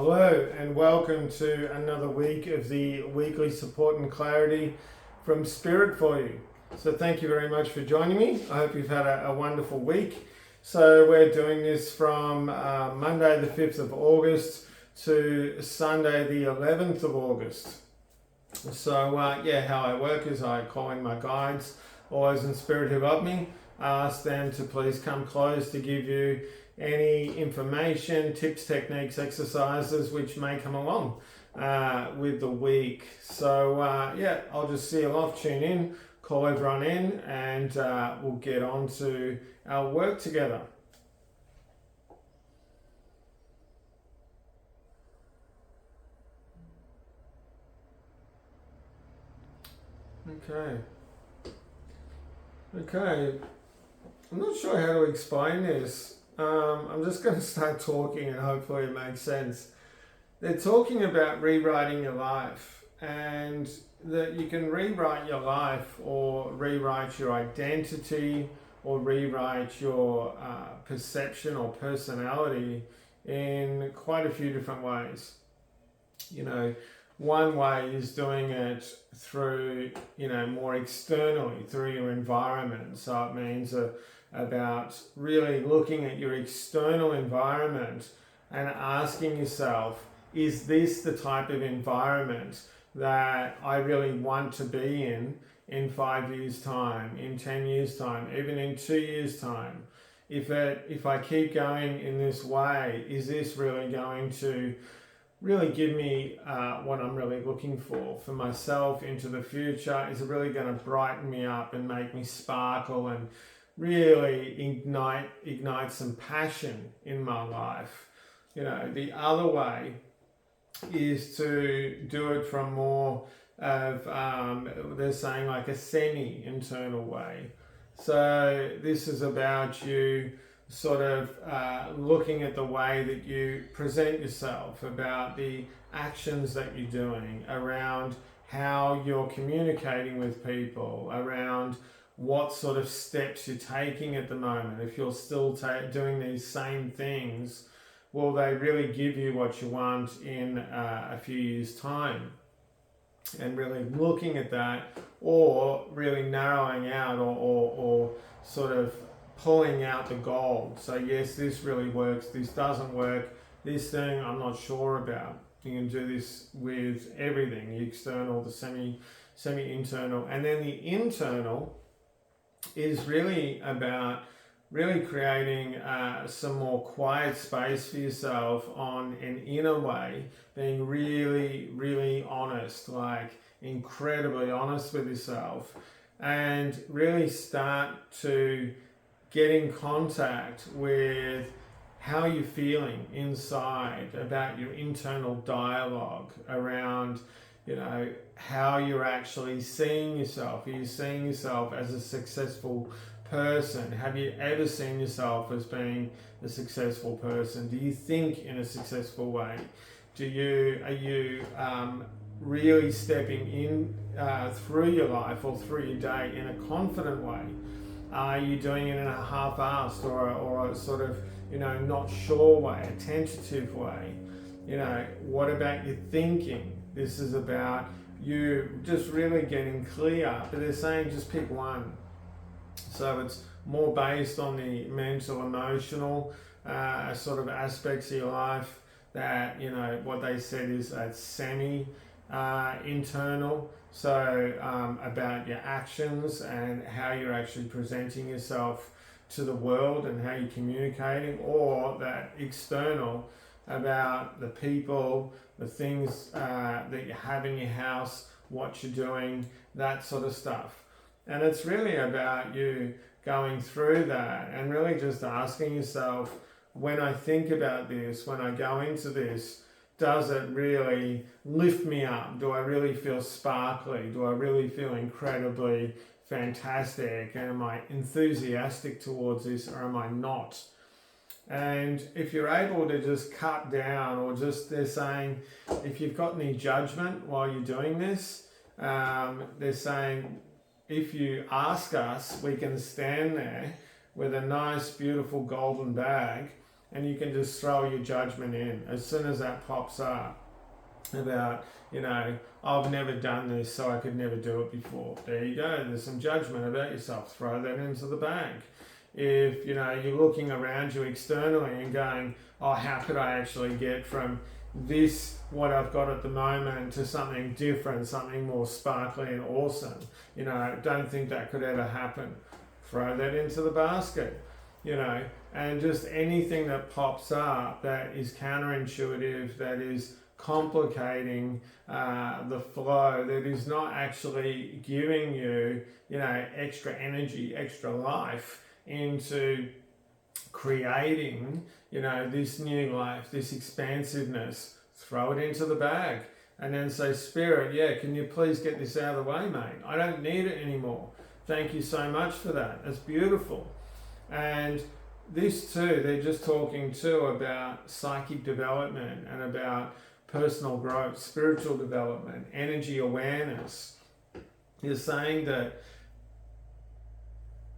Hello and welcome to another week of the weekly support and clarity from Spirit for you. So thank you very much for joining me. I hope you've had a wonderful week. So we're doing this from Monday the 5th of August to Sunday the 11th of August. So how I work is I call in my guides, all those in spirit who love me, ask them to please come close to give you any information, tips, techniques, exercises which may come along with the week. So I'll just see you off, tune in, call everyone in, and we'll get on to our work together. Okay. I'm not sure how to explain this. I'm just going to start talking and hopefully it makes sense. They're talking about rewriting your life, and that you can rewrite your life or rewrite your identity or rewrite your perception or personality in quite a few different ways. You know, one way is doing it through, more externally, through your environment. So it means about really looking at your external environment and asking yourself, is this the type of environment that I really want to be in 5 years' time, in 10 years' time, even in 2 years' time? If I keep going in this way, is this really going to really give me what I'm really looking for myself into the future? Is it really going to brighten me up and make me sparkle and really ignite some passion in my life? The other way is to do it from more of, they're saying like a semi-internal way. So this is about you sort of looking at the way that you present yourself, about the actions that you're doing, around how you're communicating with people, around what sort of steps you're taking at the moment. If you're still doing these same things, will they really give you what you want in a few years' time? And really looking at that, or really narrowing out or sort of pulling out the gold. So yes, this really works, this doesn't work, this thing I'm not sure about. You can do this with everything, the external, the semi-internal, and then the internal is really about really creating some more quiet space for yourself on an inner way, being really, really honest, like incredibly honest with yourself, and really start to get in contact with how you're feeling inside, about your internal dialogue around, how you're actually seeing yourself. Are you seeing yourself as a successful person? Have you ever seen yourself as being a successful person? Do you think in a successful way? Are you really stepping in through your life or through your day in a confident way? Are you doing it in a half-assed or a sort of, not sure way, a tentative way? What about your thinking? This is about you just really getting clear, but they're saying just pick one. So it's more based on the mental, emotional sort of aspects of your life that, what they said is that semi-internal. So about your actions and how you're actually presenting yourself to the world and how you're communicating, or that external, about the people, the things that you have in your house, what you're doing, that sort of stuff. And it's really about you going through that and really just asking yourself, when I think about this, when I go into this, does it really lift me up? Do I really feel sparkly? Do I really feel incredibly fantastic? And am I enthusiastic towards this, or am I not? And if you're able to just cut down, or just, they're saying, if you've got any judgment while you're doing this, they're saying, if you ask us, we can stand there with a nice, beautiful golden bag and you can just throw your judgment in as soon as that pops up about, I've never done this, so I could never do it before. There you go. There's some judgment about yourself. Throw that into the bag. If, you're looking around you externally and going, oh, how could I actually get from this, what I've got at the moment, to something different, something more sparkly and awesome? I don't think that could ever happen. Throw that into the basket, and just anything that pops up that is counterintuitive, that is complicating the flow, that is not actually giving you, extra energy, extra life into creating, this new life, this expansiveness. Throw it into the bag and then say, Spirit, yeah, can you please get this out of the way, mate? I don't need it anymore. Thank you so much for that. That's beautiful. And this too, they're just talking too about psychic development and about personal growth, spiritual development, energy awareness. You're saying that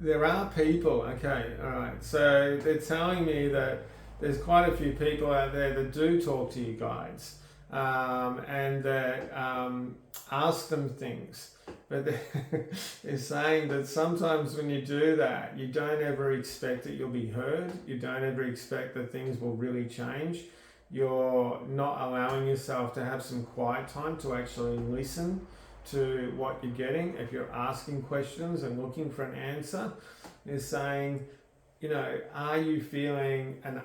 there are people, okay, all right, so they're telling me that there's quite a few people out there that do talk to you guides, and that ask them things. But they're saying that sometimes when you do that, you don't ever expect that you'll be heard. You don't ever expect that things will really change. You're not allowing yourself to have some quiet time to actually listen to what you're getting. If you're asking questions and looking for an answer, they're saying, are you feeling an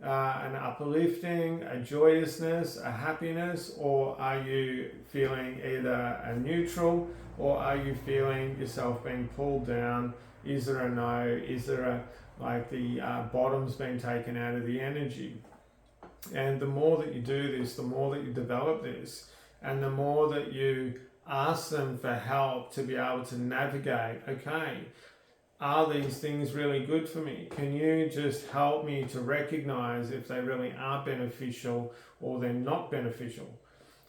uplifting, a joyousness, a happiness, or are you feeling either a neutral, or are you feeling yourself being pulled down? Is there a no? Is there the bottom's been taken out of the energy? And the more that you do this, the more that you develop this, and the more that you ask them for help to be able to navigate, okay, are these things really good for me? Can you just help me to recognize if they really are beneficial or they're not beneficial?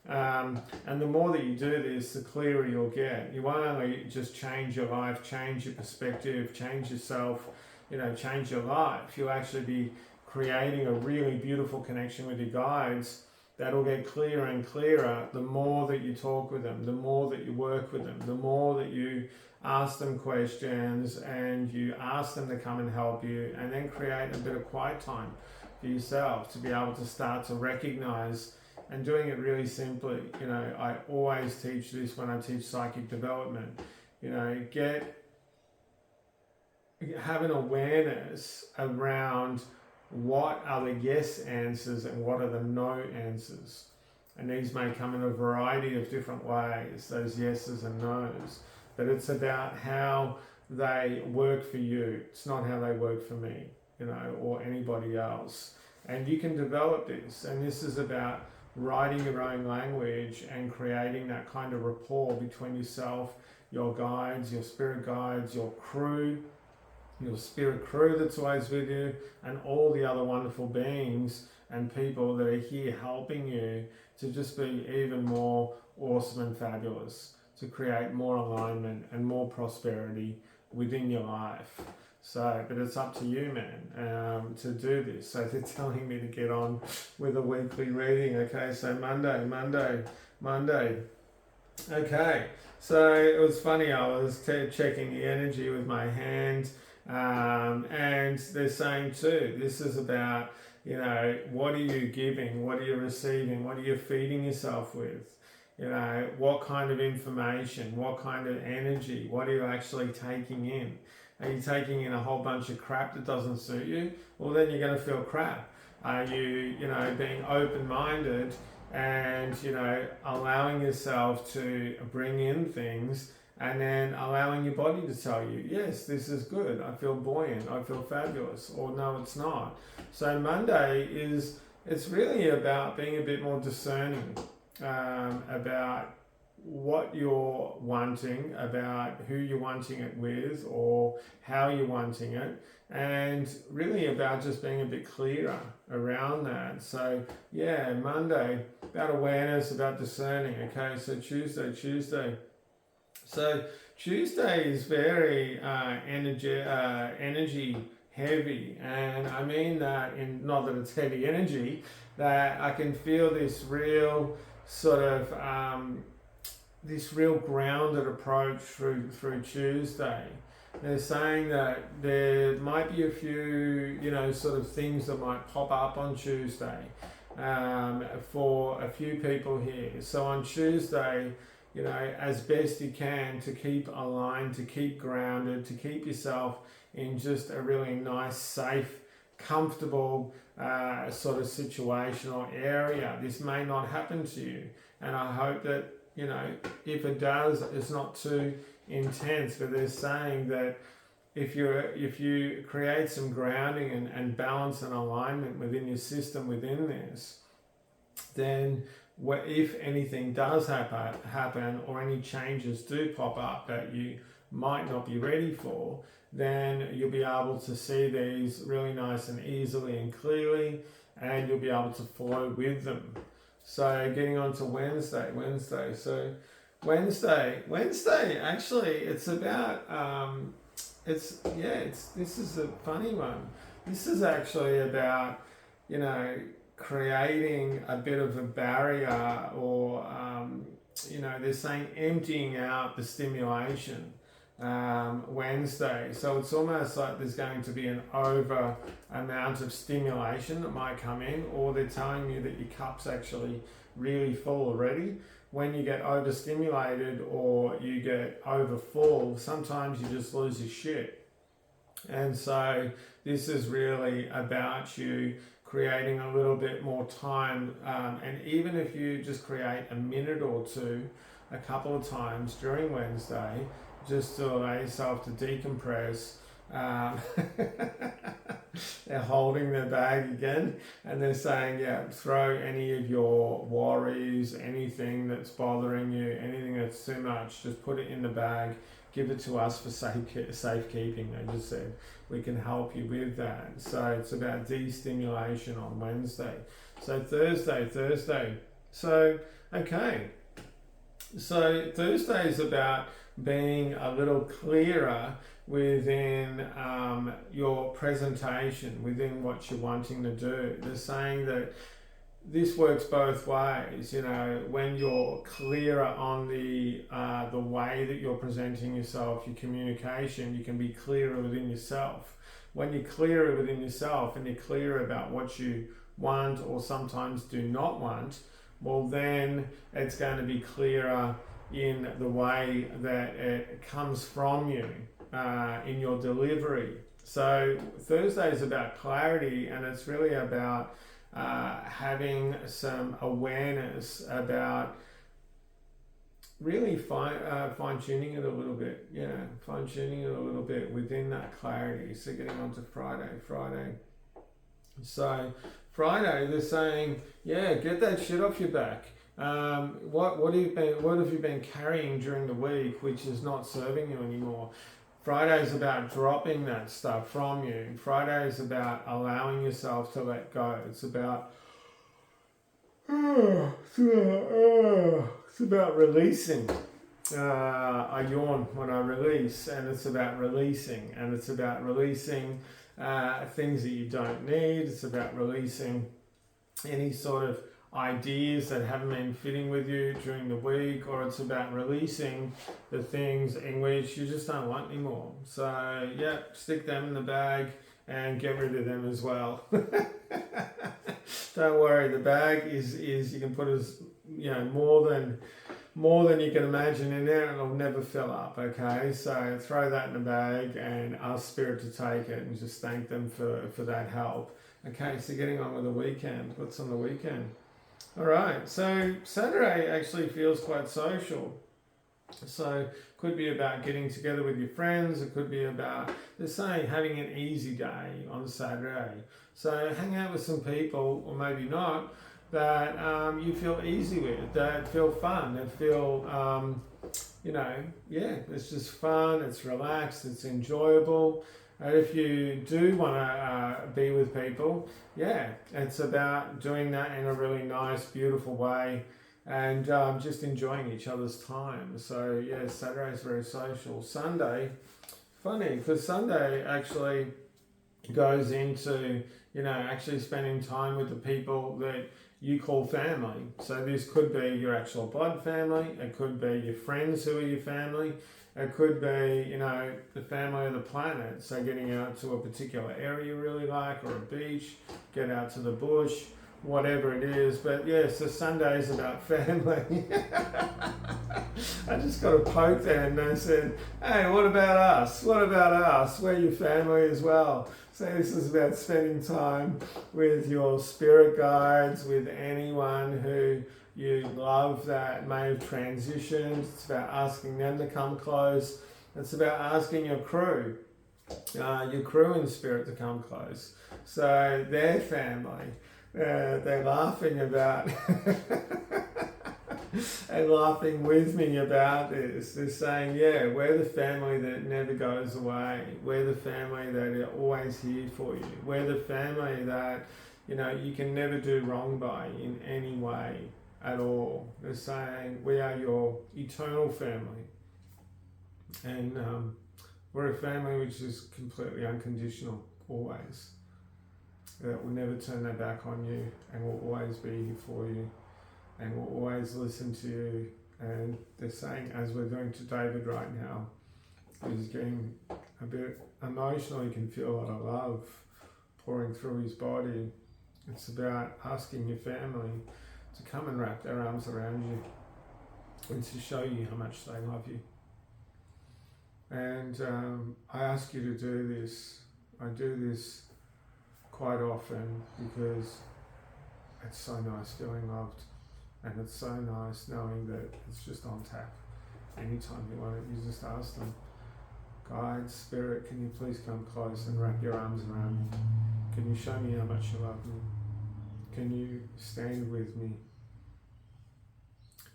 And the more that you do this, the clearer you'll get. You won't only just change your life, change your perspective, change yourself, change your life. You'll actually be creating a really beautiful connection with your guides that'll get clearer and clearer the more that you talk with them, the more that you work with them, the more that you ask them questions and you ask them to come and help you, and then create a bit of quiet time for yourself to be able to start to recognize, and doing it really simply. I always teach this when I teach psychic development. Have an awareness around what are the yes answers and what are the no answers. And these may come in a variety of different ways, those yeses and nos. But it's about how they work for you. It's not how they work for me, or anybody else. And you can develop this. And this is about writing your own language and creating that kind of rapport between yourself, your guides, your spirit guides, your crew, your spirit crew that's always with you, and all the other wonderful beings and people that are here helping you to just be even more awesome and fabulous, to create more alignment and more prosperity within your life. So, but it's up to you, man, to do this. So they're telling me to get on with a weekly reading. Okay, so Monday. Okay, so it was funny, I was checking the energy with my hand, and they're saying too, this is about, what are you giving, what are you receiving, what are you feeding yourself with? What kind of information, what kind of energy, what are you actually taking in? Are you taking in a whole bunch of crap that doesn't suit you? Well, then you're going to feel crap. Are you, being open-minded and, allowing yourself to bring in things, and then allowing your body to tell you, yes, this is good, I feel buoyant, I feel fabulous, or no, it's not. So Monday it's really about being a bit more discerning about what you're wanting, about who you're wanting it with, or how you're wanting it, and really about just being a bit clearer around that. So yeah, Monday, about awareness, about discerning. Okay, so Tuesday. So Tuesday is very energy heavy. And I mean that in, not that it's heavy energy, that I can feel this real sort of this real grounded approach through Tuesday. They're saying that there might be a few, sort of things that might pop up on Tuesday for a few people here. So on Tuesday, as best you can, to keep aligned, to keep grounded, to keep yourself in just a really nice, safe, comfortable sort of situation or area. This may not happen to you, and I hope that, if it does, it's not too intense. But they're saying that if you create some grounding and balance and alignment within your system within this, then if anything does happen or any changes do pop up that you might not be ready for, then you'll be able to see these really nice and easily and clearly, and you'll be able to flow with them. So getting on to Wednesday. So Wednesday, actually, it's about, this is a funny one. This is actually about, creating a bit of a barrier, or, they're saying emptying out the stimulation. Wednesday, so it's almost like there's going to be an over amount of stimulation that might come in, or they're telling you that your cup's actually really full already. When you get overstimulated or you get over full, sometimes you just lose your shit. And so this is really about you creating a little bit more time, and even if you just create a minute or two a couple of times during Wednesday, just to allow yourself to decompress. They're holding their bag again, and they're saying, throw any of your worries, anything that's bothering you, anything that's too much, just put it in the bag, give it to us for safekeeping. They just said, we can help you with that. So it's about de-stimulation on Wednesday. So Thursday. So, okay. So Thursday is about being a little clearer within your presentation, within what you're wanting to do. They're saying that this works both ways. When you're clearer on the way that you're presenting yourself, your communication, you can be clearer within yourself. When you're clearer within yourself and you're clearer about what you want or sometimes do not want, well, then it's going to be clearer in the way that it comes from you, in your delivery. So Thursday is about clarity, and it's really about having some awareness about really fine-tuning it a little bit. Fine-tuning it a little bit within that clarity. So getting on to Friday. So Friday, they're saying, get that shit off your back. What have you been carrying during the week which is not serving you anymore? Friday is about dropping that stuff from you. Friday is about allowing yourself to let go. It's about releasing. I yawn when I release, and it's about releasing, things that you don't need. It's about releasing any sort of ideas that haven't been fitting with you during the week, or it's about releasing the things in which you just don't want anymore. So stick them in the bag and get rid of them as well. Don't worry, the bag is you can put as more than you can imagine in there, and it'll never fill up. Okay, so throw that in the bag and ask Spirit to take it, and just thank them for that help. Okay, so getting on with the weekend. What's on the weekend? All right, so Saturday actually feels quite social. So could be about getting together with your friends. It could be about, they're saying, having an easy day on Saturday. So hang out with some people, or maybe not, that you feel easy with, that feel fun, that feel, it's just fun, it's relaxed, it's enjoyable. And if you do want to be with people, it's about doing that in a really nice, beautiful way, and just enjoying each other's time. So Saturday is very social. Sunday, funny, because Sunday actually goes into, you know, actually spending time with the people that you call family. So this could be your actual blood family, it could be your friends who are your family, it could be, you know, the family of the planet. So getting out to a particular area you really like, or a beach, get out to the bush, whatever it is. But yes, the Sunday's about family. I just got a poke there and they said, hey, what about us? What about us? We're your family as well. So this is about spending time with your spirit guides, with anyone who you love that may have transitioned. It's about asking them to come close. It's about asking your crew in spirit to come close. So their family, they're laughing about and laughing with me about this. They're saying, yeah, we're the family that never goes away. We're the family that are always here for you. We're the family that, you know, you can never do wrong by in any way at all. They're saying we are your eternal family. And we're a family which is completely unconditional, always. That will never turn their back on you and will always be here for you and will always listen to you. And they're saying, as we're doing to David right now, he's getting a bit emotional. You can feel a lot of love pouring through his body. It's about asking your family to come and wrap their arms around you and to show you how much they love you. And I ask you to do this. I do this quite often because it's so nice feeling loved, and it's so nice knowing that it's just on tap. Anytime you want it, you just ask them, guide, spirit, can you please come close and wrap your arms around me? Can you show me how much you love me? Can you stand with me?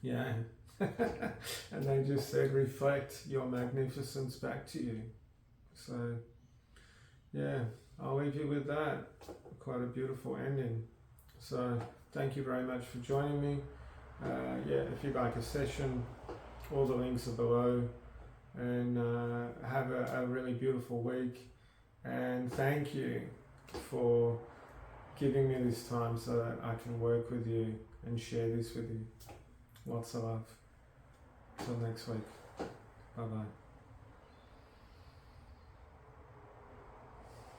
Yeah. And they just said, reflect your magnificence back to you. So yeah, I'll leave you with that. Quite a beautiful ending. So thank you very much for joining me. Yeah, if you'd like a session, all the links are below. And have a really beautiful week. And thank you for giving me this time so that I can work with you and share this with you. Lots of love. Till next week. Bye bye.